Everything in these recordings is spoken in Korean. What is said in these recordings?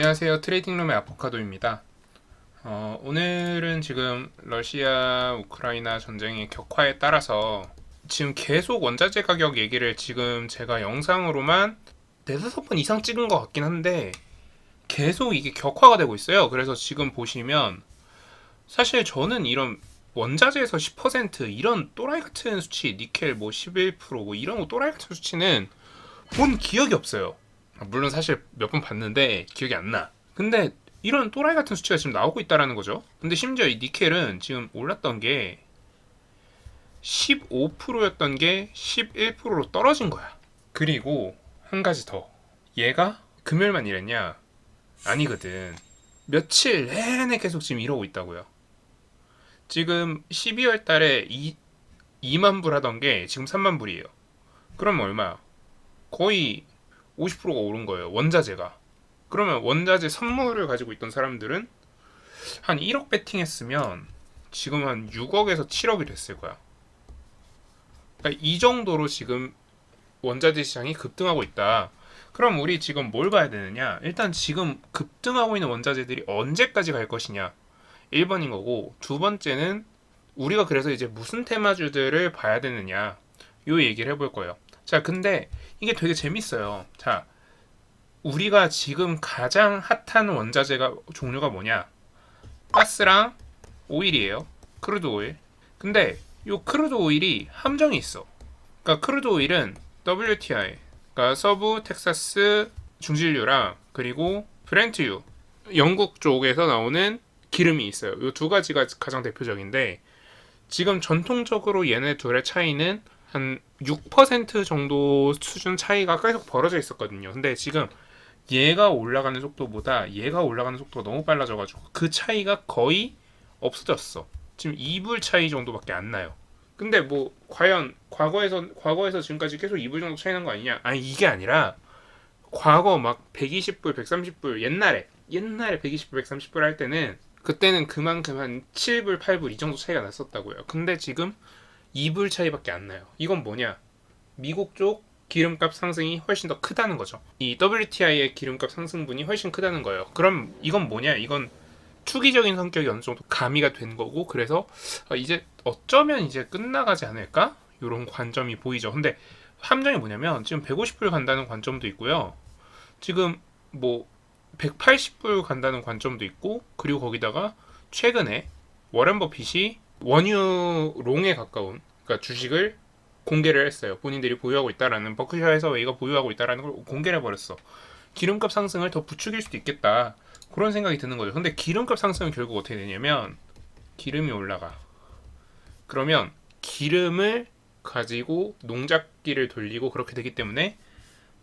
안녕하세요. 트레이딩룸의 아보카도입니다. 오늘은 지금 러시아 우크라이나 전쟁의 격화에 따라서 지금 계속 원자재 가격 얘기를 지금 제가 영상으로만 네다섯 번 이상 찍은 것 같긴 한데 계속 이게 격화가 되고 있어요. 그래서 지금 보시면 사실 저는 이런 원자재에서 10% 이런 또라이 같은 수치, 니켈 뭐 11%뭐 이런 거 또라이 같은 수치는 본 기억이 없어요. 물론 사실 몇 번 봤는데 기억이 안 나. 근데 이런 또라이 같은 수치가 지금 나오고 있다라는 거죠. 근데 심지어 이 니켈은 지금 올랐던 게 15%였던 게 11%로 떨어진 거야. 그리고 한 가지 더. 얘가 금요일만 이랬냐? 아니거든. 며칠 내내 계속 지금 이러고 있다고요. 지금 12월 달에 2만 불 하던 게 지금 3만 불이에요. 그럼 얼마야? 거의 50%가 오른 거예요. 원자재가. 그러면 원자재 선물을 가지고 있던 사람들은 한 1억 베팅했으면 지금 한 6억에서 7억이 됐을 거야. 그러니까 이 정도로 지금 원자재 시장이 급등하고 있다. 그럼 우리 지금 뭘 봐야 되느냐? 일단 지금 급등하고 있는 원자재들이 언제까지 갈 것이냐? 1번인 거고, 두 번째는 우리가 그래서 이제 무슨 테마주들을 봐야 되느냐? 요 얘기를 해볼 거예요. 자, 근데 이게 되게 재밌어요. 자, 우리가 지금 가장 핫한 원자재가 종류가 뭐냐? 가스랑 오일이에요. 크루드 오일. 근데 요 크루드 오일이 함정이 있어. 그러니까 크루드 오일은 WTI, 그러니까 서부 텍사스 중진류랑 그리고 브렌트유, 영국 쪽에서 나오는 기름이 있어요. 요 두 가지가 가장 대표적인데 지금 전통적으로 얘네 둘의 차이는 한 6% 정도 수준 차이가 계속 벌어져 있었거든요. 근데 지금 얘가 올라가는 속도보다 얘가 올라가는 속도가 너무 빨라져가지고 그 차이가 거의 없어졌어. 지금 2불 차이 정도밖에 안 나요. 근데 뭐 과연 과거에서 지금까지 계속 2불 정도 차이 난 거 아니냐? 아니 이게 아니라 과거 막 120불, 130불 옛날에 120불, 130불 할 때는 그때는 그만큼 한 7불, 8불 이 정도 차이가 났었다고요. 근데 지금 2불 차이밖에 안 나요. 이건 뭐냐? 미국 쪽 기름값 상승이 훨씬 더 크다는 거죠. 이 WTI의 기름값 상승분이 훨씬 크다는 거예요. 그럼 이건 뭐냐? 이건 투기적인 성격이 어느 정도 가미가 된 거고, 그래서 이제 어쩌면 이제 끝나가지 않을까? 이런 관점이 보이죠. 근데 함정이 뭐냐면 지금 150불 간다는 관점도 있고요. 지금 뭐 180불 간다는 관점도 있고, 그리고 거기다가 최근에 워렌 버핏이 원유 롱에 가까운, 그러니까 주식을 공개를 했어요. 본인들이 보유하고 있다라는, 버크셔 해서웨이가 보유하고 있다라는 걸 공개를 해버렸어. 기름값 상승을 더 부추길 수도 있겠다. 그런 생각이 드는 거죠. 근데 기름값 상승은 결국 어떻게 되냐면 기름이 올라가. 그러면 기름을 가지고 농작기를 돌리고 그렇게 되기 때문에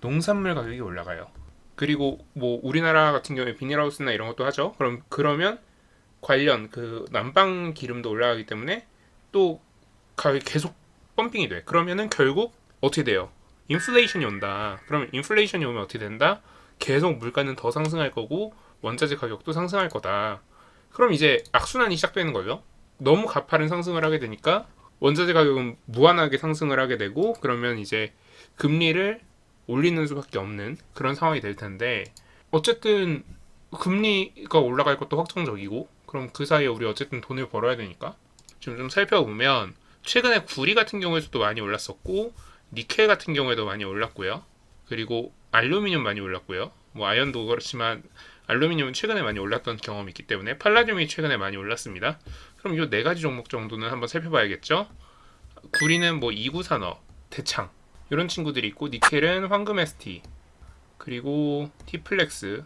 농산물 가격이 올라가요. 그리고 뭐 우리나라 같은 경우에 비닐하우스나 이런 것도 하죠. 그러면 관련 그 난방 기름도 올라가기 때문에 또 가격이 계속 펌핑이 돼. 그러면은 결국 어떻게 돼요? 인플레이션이 온다. 그러면 인플레이션이 오면 어떻게 된다? 계속 물가는 더 상승할 거고 원자재 가격도 상승할 거다. 그럼 이제 악순환이 시작되는 거죠. 너무 가파른 상승을 하게 되니까 원자재 가격은 무한하게 상승을 하게 되고, 그러면 이제 금리를 올리는 수밖에 없는 그런 상황이 될 텐데, 어쨌든 금리가 올라갈 것도 확정적이고, 그럼 그 사이에 우리 어쨌든 돈을 벌어야 되니까 지금 좀 살펴보면 최근에 구리 같은 경우에서도 많이 올랐었고, 니켈 같은 경우에도 많이 올랐고요. 그리고 알루미늄 많이 올랐고요. 뭐 아연도 그렇지만 알루미늄은 최근에 많이 올랐던 경험이 있기 때문에 팔라듐이 최근에 많이 올랐습니다. 그럼 이 네 가지 종목 정도는 한번 살펴봐야겠죠. 구리는 뭐 이구산업, 대창 이런 친구들이 있고, 니켈은 황금 ST, 그리고 티플렉스.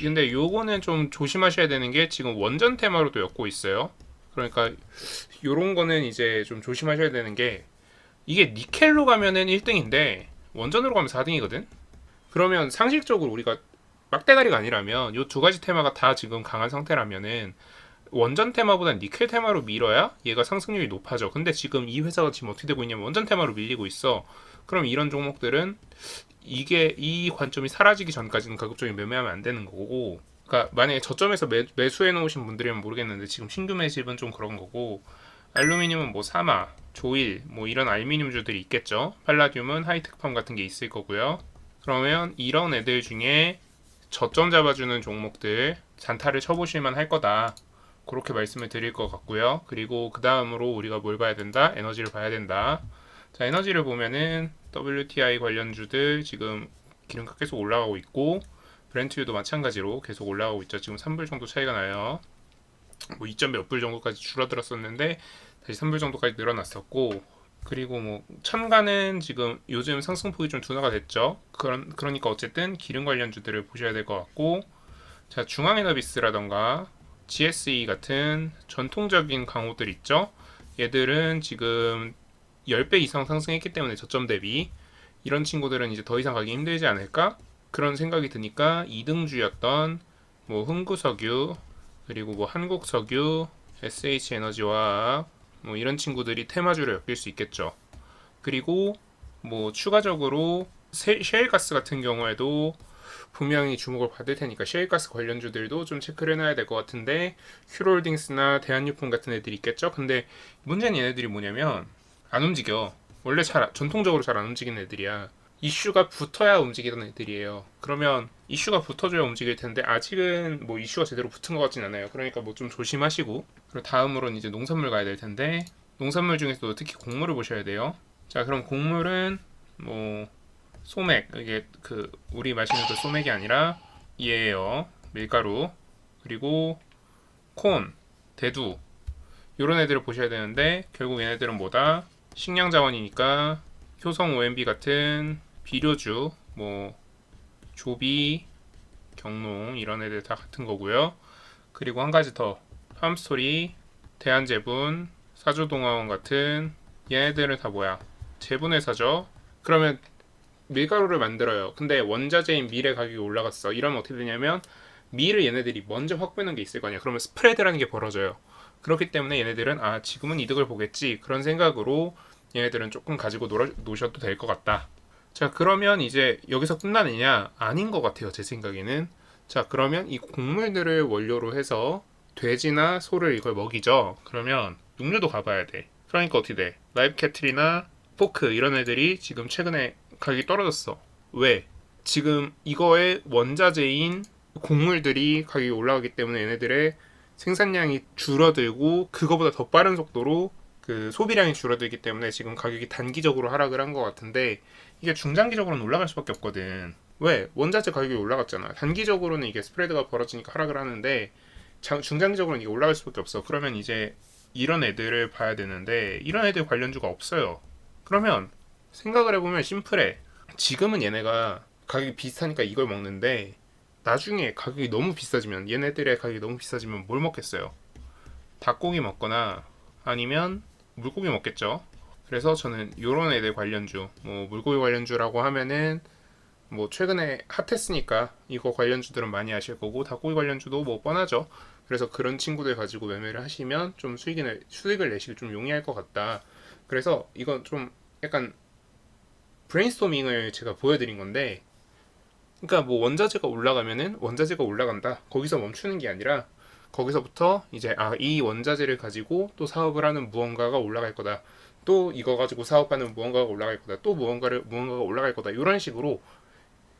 근데 요거는 좀 조심하셔야 되는 게 지금 원전 테마로도 엮고 있어요. 그러니까 요런 거는 이제 좀 조심하셔야 되는 게, 이게 니켈로 가면은 1등인데 원전으로 가면 4등이거든. 그러면 상식적으로 우리가 막대가리가 아니라면 요 두 가지 테마가 다 지금 강한 상태라면은 원전 테마보다 니켈 테마로 밀어야 얘가 상승률이 높아져. 근데 지금 이 회사가 지금 어떻게 되고 있냐면 원전 테마로 밀리고 있어. 그럼 이런 종목들은 이게 이 관점이 사라지기 전까지는 가급적이 매매하면 안 되는 거고, 그러니까 만약에 저점에서 매수해 놓으신 분들이면 모르겠는데 지금 신규 매집은 좀 그런 거고, 알루미늄은 뭐 사마, 조일, 뭐 이런 알루미늄주들이 있겠죠. 팔라듐은 하이텍팜 같은 게 있을 거고요. 그러면 이런 애들 중에 저점 잡아주는 종목들 잔타를 쳐보실만 할 거다. 그렇게 말씀을 드릴 것 같고요. 그리고 그 다음으로 우리가 뭘 봐야 된다? 에너지를 봐야 된다. 자, 에너지를 보면은 WTI 관련주들 지금 기름값 계속 올라가고 있고, 브렌트유도 마찬가지로 계속 올라가고 있죠. 지금 3불 정도 차이가 나요. 뭐 2점 몇 불 정도까지 줄어들었었는데 다시 3불 정도까지 늘어났었고, 그리고 뭐 첨가는 지금 요즘 상승폭이 좀 둔화가 됐죠. 그러니까 어쨌든 기름 관련주들을 보셔야 될 것 같고, 자, 중앙에너비스라던가 GSE 같은 전통적인 강호들 있죠. 얘들은 지금 10배 이상 상승했기 때문에 저점 대비 이런 친구들은 이제 더 이상 가기 힘들지 않을까? 그런 생각이 드니까 2등주였던 뭐 흥구석유, 그리고 뭐 한국석유, SH에너지화학 뭐 이런 친구들이 테마주를 엮일 수 있겠죠. 그리고 뭐 추가적으로 셰일가스 같은 경우에도 분명히 주목을 받을 테니까 셰일가스 관련주들도 좀 체크를 해놔야 될 것 같은데, 큐롤딩스나 대한유품 같은 애들이 있겠죠. 근데 문제는 얘네들이 뭐냐면 안 움직여. 원래 전통적으로 잘 안 움직이는 애들이야. 이슈가 붙어야 움직이던 애들이에요. 그러면 이슈가 붙어줘야 움직일 텐데 아직은 뭐 이슈가 제대로 붙은 것 같진 않아요. 그러니까 뭐 좀 조심하시고, 그리고 다음으로는 이제 농산물 가야 될 텐데, 농산물 중에서도 특히 곡물을 보셔야 돼요. 자, 그럼 곡물은 뭐 소맥, 이게 그 우리 마시는 그 소맥이 아니라 얘예요. 밀가루, 그리고 콘, 대두, 요런 애들을 보셔야 되는데, 결국 얘네들은 뭐다? 식량 자원이니까 효성 OMB 같은 비료주, 뭐 조비, 경농 이런 애들 다 같은 거고요. 그리고 한 가지 더, 팜스토리, 대한제분, 사주동화원 같은 얘네들은 다 뭐야? 제분회사죠. 그러면 밀가루를 만들어요. 근데 원자재인 밀의 가격이 올라갔어. 이러면 어떻게 되냐면 밀을 얘네들이 먼저 확보하는 게 있을 거 아니야. 그러면 스프레드라는 게 벌어져요. 그렇기 때문에 얘네들은 지금은 이득을 보겠지, 그런 생각으로 얘네들은 조금 가지고 노셔도 될 것 같다. 자, 그러면 이제 여기서 끝나느냐? 아닌 것 같아요, 제 생각에는. 자, 그러면 이 곡물들을 원료로 해서 돼지나 소를 이걸 먹이죠. 그러면 육류도 가봐야 돼. 그러니까 어떻게 돼? 라이브 캐틀이나 포크 이런 애들이 지금 최근에 가격이 떨어졌어. 왜? 지금 이거의 원자재인 곡물들이 가격이 올라가기 때문에 얘네들의 생산량이 줄어들고, 그거보다 더 빠른 속도로 그 소비량이 줄어들기 때문에 지금 가격이 단기적으로 하락을 한 것 같은데, 이게 중장기적으로는 올라갈 수밖에 없거든. 왜? 원자재 가격이 올라갔잖아. 단기적으로는 이게 스프레드가 벌어지니까 하락을 하는데, 중장기적으로는 이게 올라갈 수밖에 없어. 그러면 이제 이런 애들을 봐야 되는데, 이런 애들 관련주가 없어요. 그러면 생각을 해보면 심플해. 지금은 얘네가 가격이 비슷하니까 이걸 먹는데, 나중에 가격이 너무 비싸지면, 얘네들의 가격이 너무 비싸지면 뭘 먹겠어요? 닭고기 먹거나 아니면 물고기 먹겠죠. 그래서 저는 요런 애들 관련주, 뭐 물고기 관련주라고 하면은 뭐 최근에 핫했으니까 이거 관련주들은 많이 아실 거고, 닭고기 관련주도 뭐 뻔하죠. 그래서 그런 친구들 가지고 매매를 하시면 좀 수익을 내시기 좀 용이할 것 같다. 그래서 이건 좀 약간 브레인스토밍을 제가 보여드린 건데, 그러니까 뭐 원자재가 올라가면은 원자재가 올라간다, 거기서 멈추는 게 아니라 거기서부터 이제 이 원자재를 가지고 또 사업을 하는 무언가가 올라갈 거다, 또 이거 가지고 사업하는 무언가가 올라갈 거다, 또 무언가가 올라갈 거다, 이런 식으로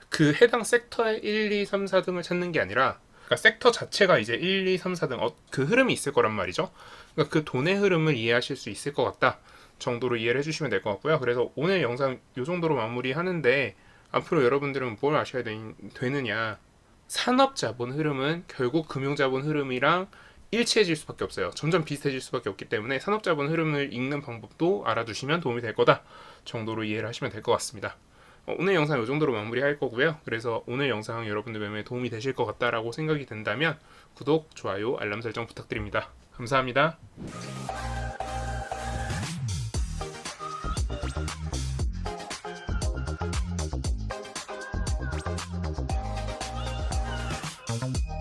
그 해당 섹터의 1, 2, 3, 4등을 찾는 게 아니라, 그러니까 섹터 자체가 이제 1, 2, 3, 4등 그 흐름이 있을 거란 말이죠. 그러니까 그 돈의 흐름을 이해하실 수 있을 것 같다 정도로 이해를 해주시면 될 것 같고요. 그래서 오늘 영상 이 정도로 마무리하는데, 앞으로 여러분들은 뭘 아셔야 되느냐? 산업자본 흐름은 결국 금융자본 흐름이랑 일치해질 수밖에 없어요. 점점 비슷해질 수밖에 없기 때문에 산업자본 흐름을 읽는 방법도 알아두시면 도움이 될 거다 정도로 이해를 하시면 될 것 같습니다. 오늘 영상 이 정도로 마무리할 거고요. 그래서 오늘 영상 여러분들 매매에 도움이 되실 것 같다라고 생각이 된다면 구독, 좋아요, 알람 설정 부탁드립니다. 감사합니다. Thank you.